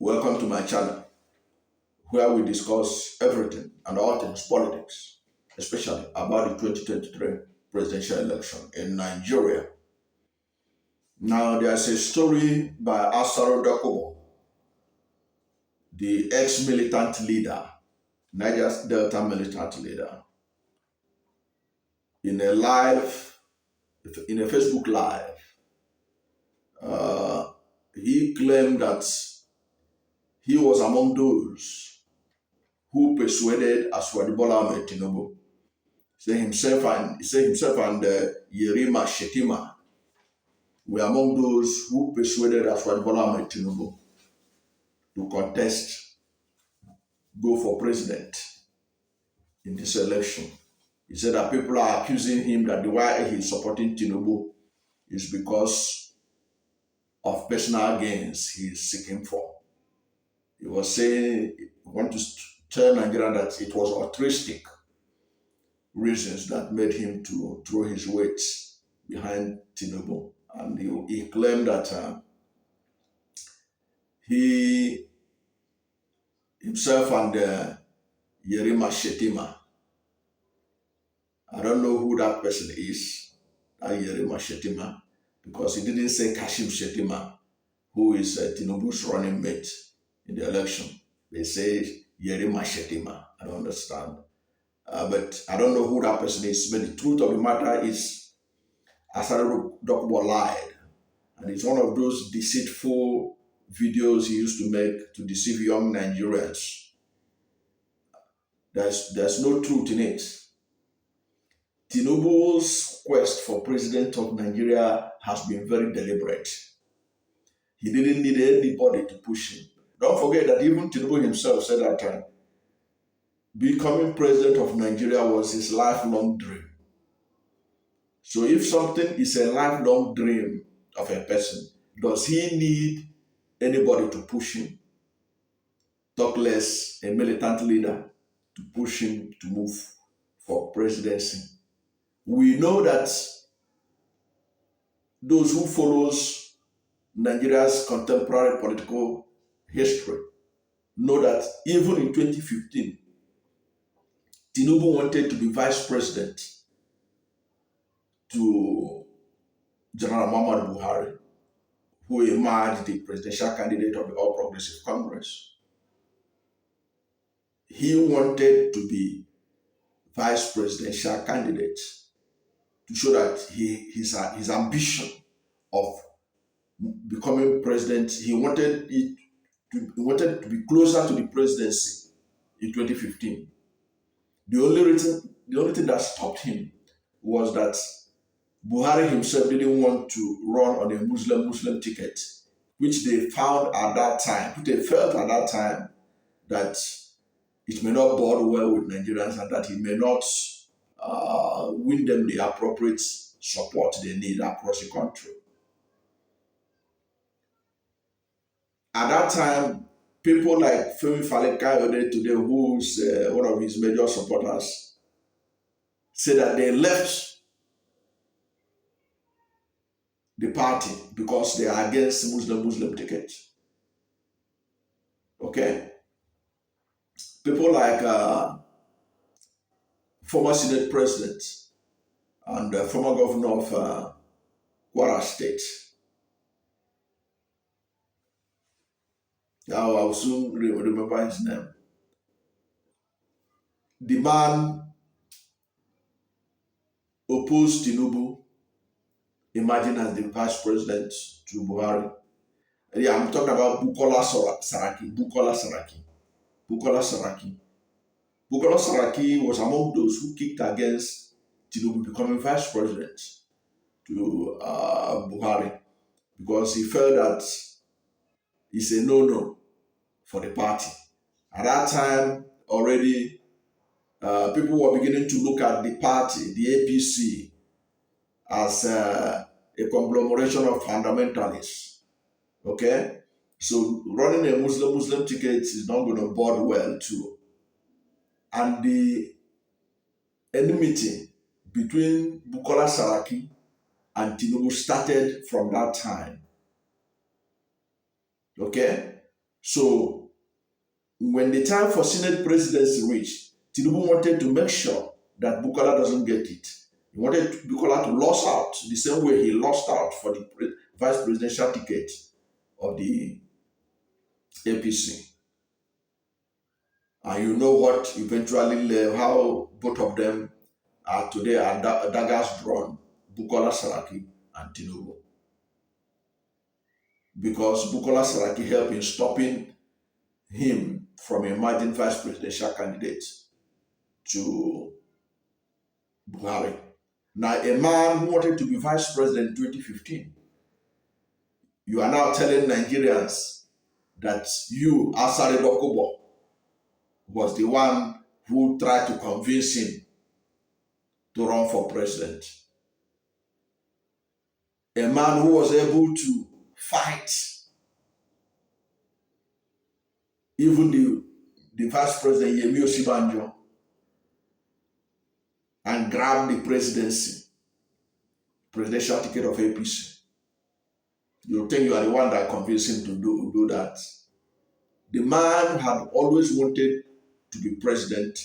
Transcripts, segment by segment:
Welcome to my channel, where we discuss everything and all things politics, especially about the 2023 presidential election in Nigeria. Now, there's a story by Asari Dokubo, the ex-militant leader, Niger Delta militant leader, in a Facebook live. He claimed that he was among those who persuaded Asari Bola Ahmed Tinubu. He said himself and Yerima Shetima were among those who persuaded Asari Bola Ahmed Tinubu to contest, go for president in this election. He said that people are accusing him that the why he's supporting Tinubu is because of personal gains he's seeking for. He was saying he wanted to tell Nigeria that it was altruistic reasons that made him to throw his weight behind Tinubu. And he claimed that he himself and Yerima Shetima, I don't know who that person is, that Yerima Shetima, because he didn't say Kashim Shetima, who is Tinubu's running mate in the election. They say Yerima Shetima. I don't understand. But I don't know who that person is. But the truth of the matter is, Asari Dokubo lied. And it's one of those deceitful videos he used to make to deceive young Nigerians. There's no truth in it. Tinubu's quest for president of Nigeria has been very deliberate. He didn't need anybody to push him. Don't forget that even Tinubu himself said that becoming president of Nigeria was his lifelong dream. So if something is a lifelong dream of a person, does he need anybody to push him? Talk less a militant leader to push him to move for presidency. We know that those who follows Nigeria's contemporary political history know that even in 2015, Tinubu wanted to be vice president to General Muhammadu Buhari, who emerged the presidential candidate of the All Progressive Congress. He wanted to be vice presidential candidate to show that his ambition of becoming president, he wanted to be closer to the presidency in 2015. The only thing that stopped him was that Buhari himself didn't want to run on a Muslim ticket, which they felt at that time that it may not bode well with Nigerians and that he may not win them the appropriate support they need across the country. At that time, people like Femi Falekayode today, who's one of his major supporters, said that they left the party because they are against Muslim tickets. Okay? People like former Senate President and former governor of Kwara State. Now I'll soon remember his name. The man opposed Tinubu, imagine as the vice president to Buhari. Yeah, I'm talking about Bukola Saraki. Bukola Saraki was among those who kicked against Tinubu becoming vice president to Buhari because he felt that it's a no-no for the party. At that time, already, people were beginning to look at the party, the APC, as a conglomeration of fundamentalists. Okay? So running a Muslim ticket is not going to bode well too. And the enmity between Bukola Saraki and Tinubu started from that time. Okay? So when the time for Senate presidency reached, Tinubu wanted to make sure that Bukola doesn't get it. He wanted Bukola to lose out the same way he lost out for the vice presidential ticket of the APC. And you know what eventually led, how both of them are today are daggers drawn, Bukola Saraki and Tinubu. Because Bukola Saraki helped in stopping him from emerging vice presidential candidate to Buhari. Now, a man who wanted to be vice president in 2015, you are now telling Nigerians that you, Asari Dokubo, was the one who tried to convince him to run for president. A man who was able to fight even the vice president Yemi Osibanjo and grab the presidency, presidential ticket of APC. You think you are the one that convinced him to do that. The man had always wanted to be president,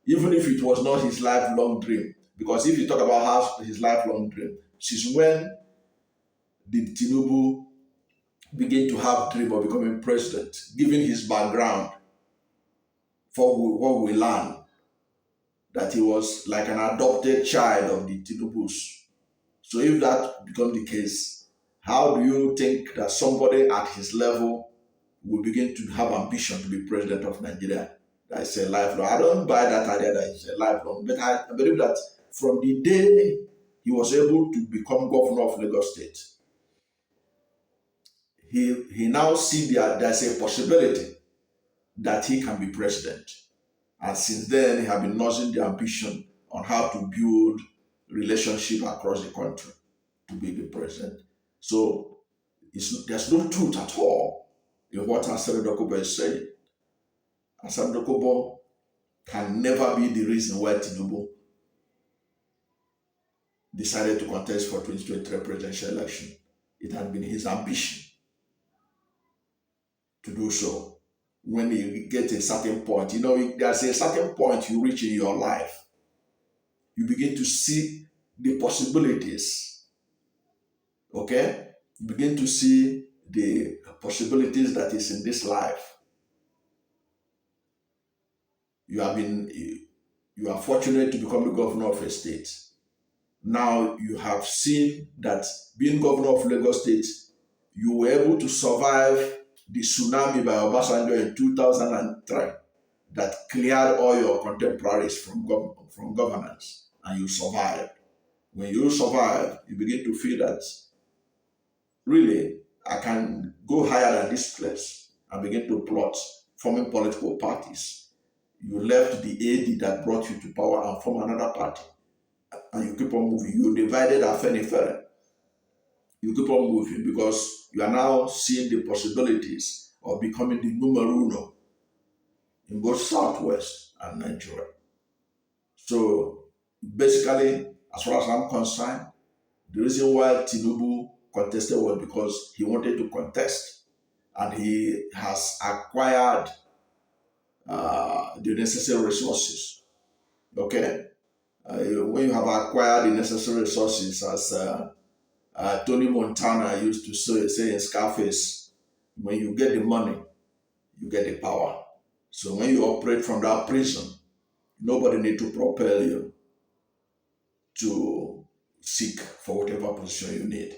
even if it was not his lifelong dream. Because if you talk about his lifelong dream, since when did Tinubu begin to have dream of becoming president, given his background? For what we learn, that he was like an adopted child of the Tinubus. So if that becomes the case, how do you think that somebody at his level will begin to have ambition to be president of Nigeria? That's a lifelong. I don't buy that idea that it's a lifelong, but I believe that from the day he was able to become governor of Lagos State, he now sees that there's a possibility that he can be president. And since then, he has been nursing the ambition on how to build relationship across the country to be the president. So there's no truth at all in what Asari Dokubo is saying. Asari Dokubo can never be the reason why Tinubu decided to contest for 2023 presidential election. It had been his ambition to do so. When you get a certain point, there's a certain point you reach in your life, you begin to see the possibilities. Okay? You begin to see the possibilities that is in this life. You are fortunate to become the governor of a state. Now you have seen that being governor of Lagos State, you were able to survive the tsunami by Obasanjo in 2003 that cleared all your contemporaries from governance, and you survived. When you survive, you begin to feel that really I can go higher than this place and begin to plot forming political parties. You left the AD that brought you to power and form another party, and you keep on moving. You divided Afenifere. You keep on moving because you are now seeing the possibilities of becoming the numero uno in both Southwest and Nigeria. So basically, as far as I'm concerned, the reason why Tinubu contested was because he wanted to contest, and he has acquired the necessary resources. Okay? When you have acquired the necessary resources, as Tony Montana used to say in Scarface, when you get the money, you get the power. So when you operate from that prison, nobody need to propel you to seek for whatever position you need.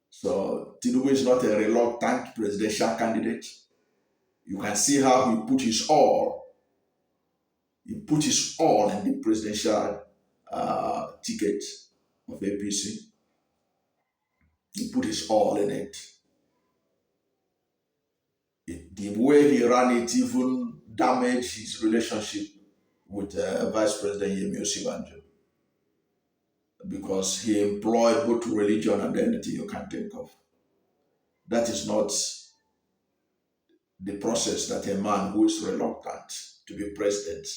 So Tinubu is not a reluctant presidential candidate. You can see how he put his all. He put his all in the presidential ticket of APC. He put his all in it. The way he ran it even damaged his relationship with Vice President Yemi Osibanjo, because he employed both religion and anything you can think of. That is not the process that a man who is reluctant to be president,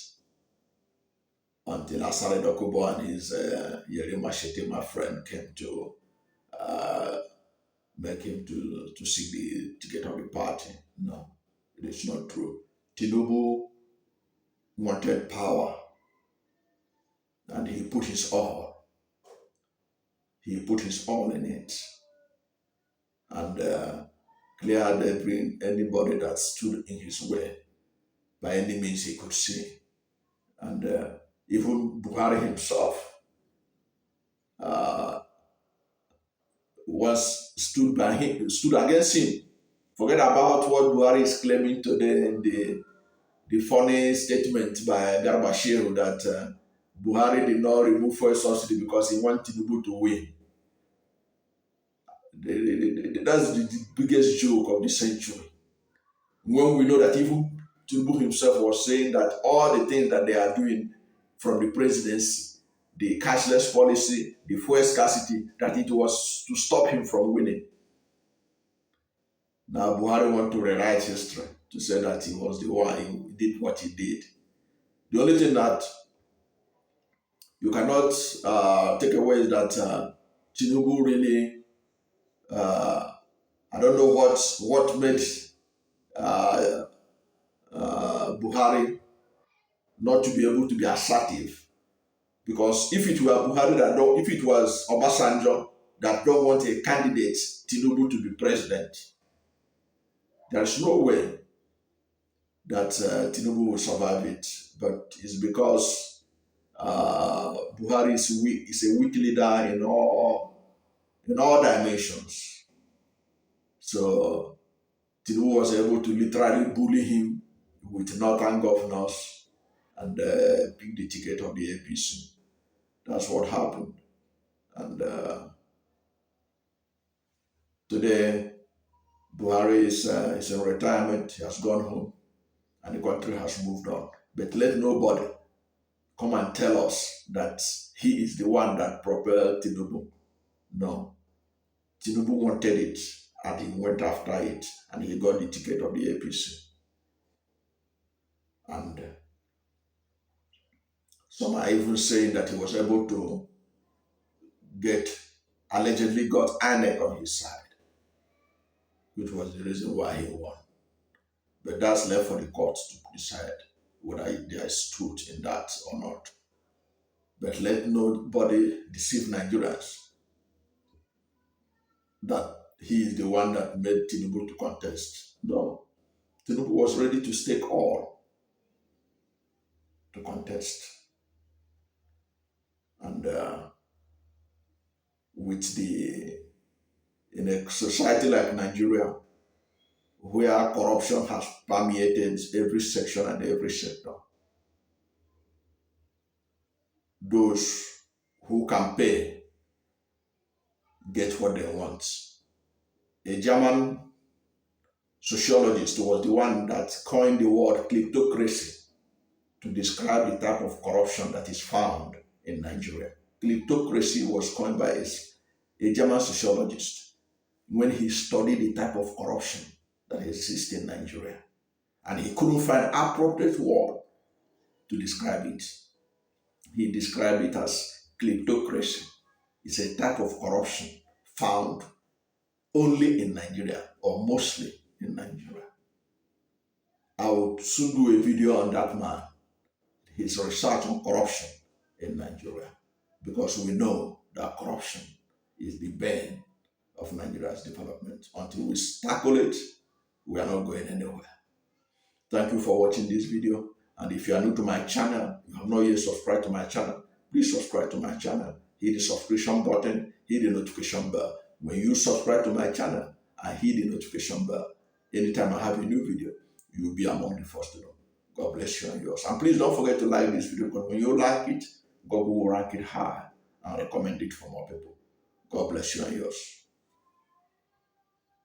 until Asari Dokubo and his Yerima Shetima friend came to make him to seek the ticket of the party. No. It's not true. Tinubu wanted power, and he put his all. He put his all in it, and cleared anybody that stood in his way by any means he could see. And even Buhari himself stood against him. Forget about what Buhari is claiming today in the funny statement by Garba Shehu that Buhari did not remove fuel subsidy because he wanted Tinubu to win. That's the biggest joke of the century. When we know that even Tinubu himself was saying that all the things that they are doing from the presidency, the cashless policy, the fuel scarcity, that it was to stop him from winning. Now Buhari wants to rewrite history to say that he was the one who did what he did. The only thing that you cannot take away is that Tinubu really, I don't know what made Buhari not to be able to be assertive. Because if it were Buhari if it was Obasanjo that don't want a candidate, Tinubu, to be president, there's no way that Tinubu will survive it. But it's because Buhari is weak. Is a weak leader in all dimensions. So Tinubu was able to literally bully him with northern governors and pick the ticket of the APC. That's what happened. And today, Buhari is in retirement. He has gone home, and the country has moved on. But let nobody come and tell us that he is the one that propelled Tinubu. No. Tinubu wanted it, and he went after it, and he got the ticket of the APC. And some are even saying that he was able to allegedly got INEC on his side, which was the reason why he won. But that's left for the courts to decide whether there is truth in that or not. But let nobody deceive Nigerians that he is the one that made Tinubu to contest. No. Tinubu was ready to stake all to contest. And in a society like Nigeria, where corruption has permeated every section and every sector, those who can pay get what they want. A German sociologist was the one that coined the word kleptocracy to describe the type of corruption that is found in Nigeria. Kleptocracy was coined by a German sociologist when he studied the type of corruption that exists in Nigeria. And he couldn't find an appropriate word to describe it. He described it as kleptocracy. It's a type of corruption found only in Nigeria, or mostly in Nigeria. I will soon do a video on that man, his research on corruption in Nigeria, because we know that corruption is the bane of Nigeria's development. Until we tackle it, we are not going anywhere. Thank you for watching this video. And if you are new to my channel, you have not yet subscribed to my channel, please subscribe to my channel. Hit the subscription button, hit the notification bell. When you subscribe to my channel and hit the notification bell, anytime I have a new video, you will be among the first to know. God bless you and yours. And please don't forget to like this video, because when you like it, God will rank it high and recommend it for more people. God bless you and yours.